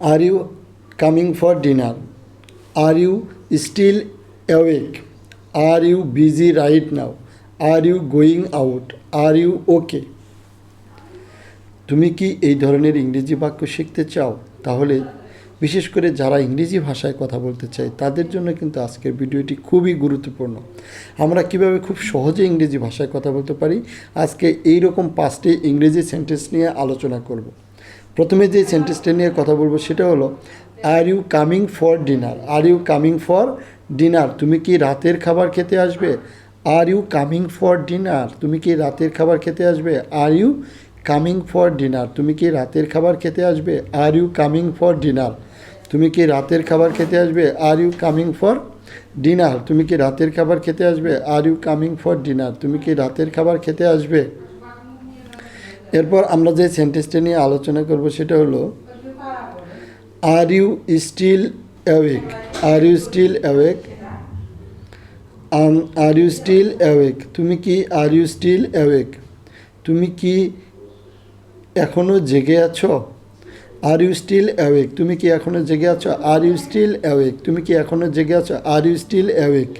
Are you coming for dinner? Are you still awake? Are you busy right now? Are you going out? Are you okay? তুমি কি এই ধরনের ইংরেজি বাক্য শিখতে চাও? তাহলে বিশেষ করে যারা ইংরেজি ভাষায় কথা বলতে চায় তাদের জন্য কিন্তু আজকের ভিডিওটি খুবই গুরুত্বপূর্ণ। আমরা কিভাবে খুব সহজে ইংরেজি ভাষায় কথা বলতে পারি, আজকে এই রকম 5টি ইংরেজি সেন্টেন্স নিয়ে আলোচনা করব। প্রথমে যে সেন্টেন্সটা নিয়ে কথা বলবো সেটা হলো are you coming for dinner. Are you coming for dinner, তুমি কি রাতের খাবার খেতে আসবে? Are you coming for dinner, তুমি কি রাতের খাবার খেতে আসবে? Are you coming for dinner, তুমি কি রাতের খাবার খেতে আসবে? Are you coming for dinner, তুমি কি রাতের খাবার খেতে আসবে? Are you coming for dinner, তুমি কি রাতের খাবার খেতে আসবে? Are you coming for dinner, তুমি কি রাতের খাবার খেতে আসবে? এরপর আমরা যে সেন্টেন্সটা নিয়ে আলোচনা করব সেটা হলো are you still awake. Are you still awake, are you still awake, তুমি কি আর ইউ স্টিল অ্যাওয়েক, তুমি কি এখনও জেগে আছো? আর ইউ স্টিল অ্যাওয়েক, তুমি কি এখনও জেগে আছো? আর ইউ স্টিল অ্যাওয়েক, তুমি কি এখনও জেগে আছো? আর ইউ স্টিল অ্যাওয়েক,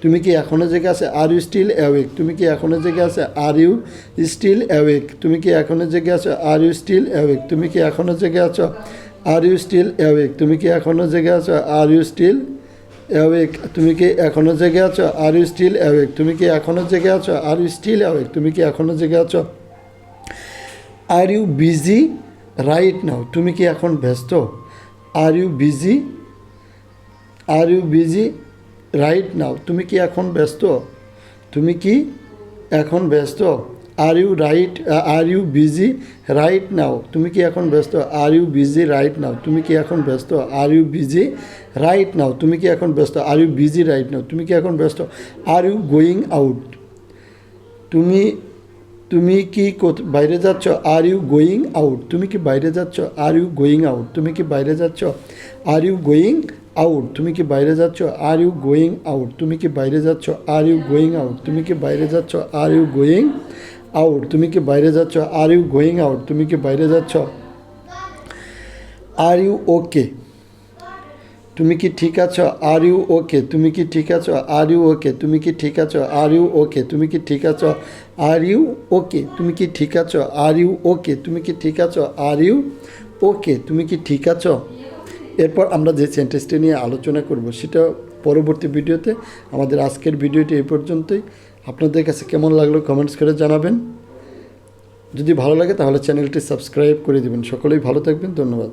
তুমি কি এখনও জেগে আছে? আর ইউ স্টিল অ্যাওয়েক, তুমি কি এখনও জেগে আছে? আর ইউ স্টিল অ্যাওয়েক, তুমি কি এখনও জেগে আছো? আর ইউ স্টিল অ্যাওয়েক, তুমি কি এখনও জেগে আছো? আর ইউ স্টিল অ্যাওয়েক, তুমি কি এখনও জেগে আছো? আর ইউ স্টিল অ্যাওয়েক, তুমি কি এখনও জেগে আছো? আর ইউ স্টিল অ্যাওয়েক, তুমি কি এখনও জেগে আছো? আর ইউ স্টিল অ্যাওয়েক, তুমি কি এখনও জেগে আছো? Are you busy right now, তুমি কি এখন ব্যস্ত? Are you busy, are you busy right now, তুমি কি এখন ব্যস্ত? তুমি কি এখন ব্যস্ত? Are you right, are you busy right now, তুমি কি এখন ব্যস্ত? Are you busy right now, তুমি কি এখন ব্যস্ত? Are you busy right now, তুমি কি এখন ব্যস্ত? Are you busy right now, তুমি কি এখন ব্যস্ত? আর ইউ গোয়িং আউট, তুমি তুমি কি বাইরে যাচ্ছ? আর ইউ গোয়িং আউট, তুমি কি বাইরে যাচ্ছ? আর ইউ গোয়িং আউট, তুমি কি বাইরে যাচ্ছ? আর ইউ গোয়িং আউট, তুমি কি বাইরে যাচ্ছ? আর ইউ গোয়িং আউট, তুমি কি বাইরে যাচ্ছ? আর ইউ গোয়িং আউট, তুমি কি বাইরে যাচ্ছ? আর ইউ গোয়িং আউট, তুমি কি বাইরে যাচ্ছ? আর ইউ গোয়িং আউট, তুমি কি বাইরে যাচ্ছ? আর ইউ ওকে, তুমি কি ঠিক আছো? আর ইউ ওকে, তুমি কি ঠিক আছো? আর ইউ ওকে, তুমি কি ঠিক আছো? আর ইউ ওকে, তুমি কি ঠিক আছো? আর ইউ ওকে, তুমি কি ঠিক আছো? আর ইউ ওকে, তুমি কি ঠিক আছো? আর ইউ ওকে, তুমি কি ঠিক আছো? এরপর আমরা যে সেন্টেন্সটি নিয়ে আলোচনা করব সেটা পরবর্তী ভিডিওতে। আমাদের আজকের ভিডিওটি এই পর্যন্তই। আপনাদের কাছে কেমন লাগলো কমেন্টস করে জানাবেন। যদি ভালো লাগে তাহলে চ্যানেলটি সাবস্ক্রাইব করে দেবেন। সকলেই ভালো থাকবেন, ধন্যবাদ।